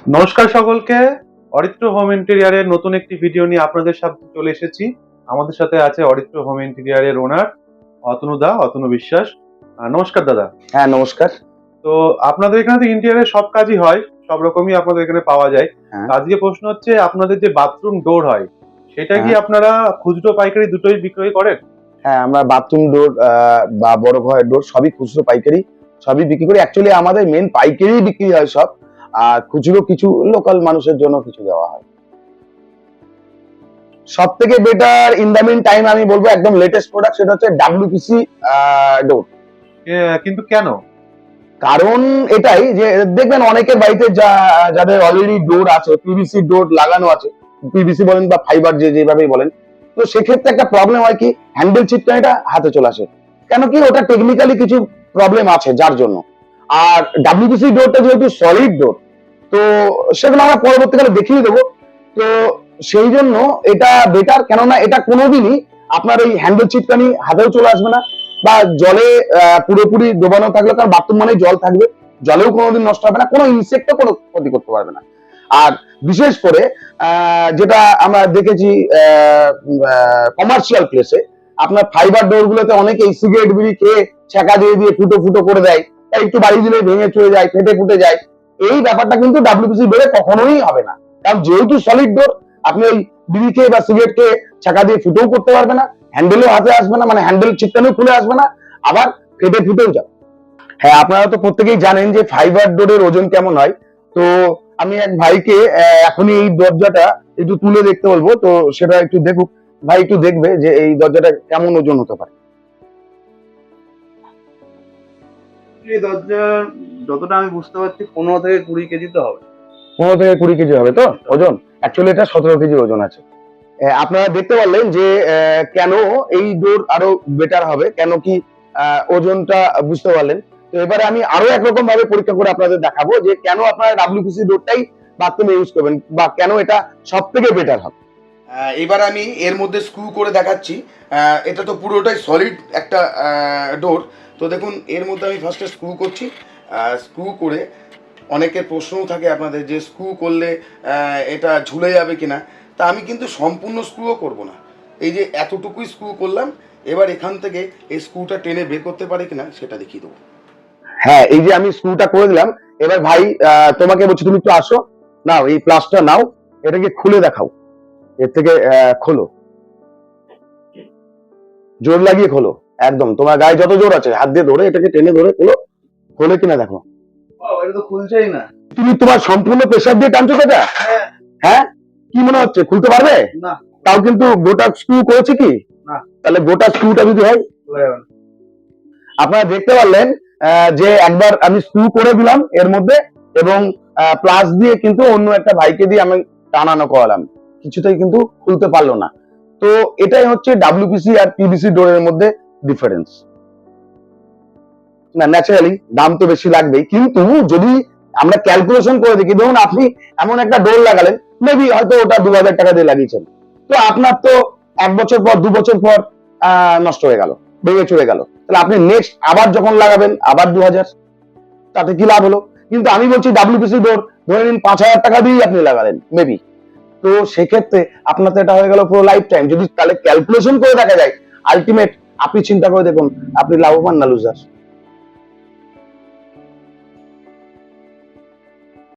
নমস্কার সকলকে। অরিত্র হোম ইন্টেরিয়ারের নতুন একটি ভিডিও নিয়ে আপনাদের সাথে চলে এসেছি। আমাদের সাথে আছে অরিত্র হোম ইন্টেরিয়ারের ওনার অতনু বিশ্বাস। নমস্কার দাদা। হ্যাঁ, নমস্কার। তো আপনাদের এখানে তো ইন্টেরিয়ারের সব কাজই হয়, সব রকমই আপনাদের এখানে পাওয়া যায়। হ্যাঁ, আজকে প্রশ্ন হচ্ছে, আপনাদের যে বাথরুম ডোর হয় সেটা কি হ্যাঁ, আপনারা খুচরো পাইকারি দুটোই বিক্রয় করেন? হ্যাঁ, আমরা বাথরুম ডোর বা বড় ঘরের ডোর সবই খুচরো পাইকারি সবই বিক্রি করি। অ্যাকচুয়ালি আমাদের মেন পাইকারি বিক্রি হয় সব, আর খুচরো কিছু লোকাল মানুষের জন্য কিছু দেওয়া হয়। সব থেকে better in the meantime আমি বলবো একদম লেটেস্ট প্রোডাক্ট, সেটা হচ্ছে ডাব্লিউপিসি ডোর। কিন্তু কেন? কারণ এটাই যে দেখবেন অনেকের বাড়িতে যাদের অলরেডি ডোর আছে, পিভিসি ডোর লাগানো আছে, পিভিসি বলেন বা ফাইবার যেভাবেই বলেন, তো সেক্ষেত্রে একটা প্রবলেম হয় কি, হ্যান্ডেল চিপকানিটা হাতে চলে আসে। কেন কি, ওটা টেকনিক্যালি কিছু প্রবলেম আছে যার জন্য। আর ডাব্লিউপিসি ডোরটা যেহেতু সলিড ডোর, তো সেগুলো আমরা পরবর্তীকালে দেখিয়ে দেবো। তো সেই জন্য এটা বেটার, কেননা এটা কোনোদিনই আপনার এই হ্যান্ডেল চিপকানি হাতেও চলে আসবে না, বা জলে পুরোপুরি ডোবানো থাকলে, কারণ বাথরুম মানে জল থাকবে, জলেও কোনোদিন নষ্ট হবে না, কোনো ইনসেক্টও কোনো ক্ষতি করতে পারবে না। আর বিশেষ করে যেটা আমরা দেখেছি কমার্শিয়াল প্লেসে, আপনার ফাইবার ডোর গুলোতে অনেকে সিগারেট বিড়ি খেয়ে ছ্যাঁকা দিয়ে দিয়ে ফুটো ফুটো করে দেয়, একটু বাড়ি দিলে ভেঙে চলে যায়, ফেটে ফুটে যায়। এই ব্যাপারটা কিন্তু ডাব্লিউপিসি ডোরে কখনোই হবে না, কারণ যেহেতু সলিড ডোর, আপনি ওই বিড়ি খেয়ে বা সিগারেট খেয়ে ছ্যাঁকা দিয়ে ফুটেও করতে পারবে না, হ্যান্ডেলও হাতে আসবে না, মানে হ্যান্ডেল চিপকানিও খুলে আসবে না, আবার ফেটে ফুটেও যাবে। হ্যাঁ, আপনারা তো প্রত্যেকেই জানেন যে ফাইবার ডোরের ওজন কেমন হয়। তো আমি এক ভাইকে এখনই এই দরজাটা একটু তুলে দেখতে বলবো, তো সেটা একটু দেখুক। ভাই একটু দেখবে যে এই দরজাটা কেমন ওজন হতে পারে। এই দরজা যতটা আমি বুঝতে পারছি 15 থেকে 20 কেজি তো হবে। 15 থেকে 20 কেজি হবে তো ওজন? অ্যাকচুয়ালি এটা 17 কেজি ওজন আছে। আপনারা দেখতে পারলেন যে কেন এই ডোর আরো বেটার হবে, কেন কি ওজনটা বুঝতে পারলেন। তো এবারে আমি আরো একরকম ভাবে পরীক্ষা করে আপনাদের দেখাবো যে কেন আপনারা ডাব্লিউপিসি ডোরটাই বাথরুমে ইউজ করবেন, বা কেন এটা সব থেকে বেটার হবে। এবার আমি এর মধ্যে স্ক্রু করে দেখাচ্ছি। এটা তো পুরোটাই সলিড একটা ডোর। তো দেখুন, এর মধ্যে আমি ফার্স্টে স্ক্রু করছি। স্ক্রু করে অনেকের প্রশ্নও থাকে আপনাদের যে স্ক্রু করলে এটা ঝুলে যাবে কিনা। তা আমি কিন্তু সম্পূর্ণ স্ক্রুও করব না, এই যে এতটুকুই স্ক্রু করলাম। এবার এখান থেকে এই স্ক্রুটা টেনে বের করতে পারে কিনা সেটা দেখিয়ে দেবো। হ্যাঁ, এই যে আমি স্ক্রুটা করে দিলাম। এবার ভাই তোমাকে বলছি, তুমি একটু আসো, নাও এই প্লাসটা নাও, এটাকে খুলে দেখাও। এর থেকে খোলো, জোর লাগিয়ে খোলো, একদম তোমার গায়ে যত জোর আছে হাত দিয়ে ধরে এটাকে টেনে ধরে খোলো। খোলে কিনা দেখো। এটা তো খুলছেই না। তুমি তোমার সম্পূর্ণ প্রেসার দিয়ে টানছো সেটা? হ্যাঁ। হ্যাঁ, কি মনে হচ্ছে খুলতে পারবে? না। তাও কিন্তু গোটা স্ক্রু করেছে কি? না। তাহলে গোটা স্ক্রুটা যদি হয়, আপনারা দেখতে পারলেন যে একবার আমি স্ক্রু করে দিলাম এর মধ্যে, এবং প্লাস দিয়ে কিন্তু অন্য একটা ভাইকে দিয়ে আমি টানানো করালাম, কিছুতেই কিন্তু খুলতে পারলো না। তো এটাই হচ্ছে ডাব্লিউপিসি আর পিভিসি ডোরের মধ্যে ডিফারেন্স। না, ন্যাচারালি দাম তো বেশি লাগবেই, কিন্তু যদি আমরা ক্যালকুলেশন করে দেখি, ধরুন আপনি এমন একটা ডোর লাগালেন, মেবি হয়তো ওটা 2000 টাকা দিয়ে লাগিয়েছেন, তো আপনার তো 1 বছর পর 2 বছর পর নষ্ট হয়ে গেল, ভেঙে চলে গেল, তাহলে আপনি নেক্সট আবার যখন লাগাবেন আবার 2000, তাতে কি লাভ হলো? কিন্তু আমি বলছি ডাব্লিউপিসি ডোর ধরে নিন 5000 টাকা দিয়েই আপনি লাগালেন মেবি, তো সেক্ষেত্রে আপনার তো এটা হয়ে গেল পুরো লাইফ টাইম। যদি তাহলে ক্যালকুলেশন করে দেখা যায়, আলটিমেট আপনি চিন্তা করে দেখুন, আপনি লাভবান না লুজার।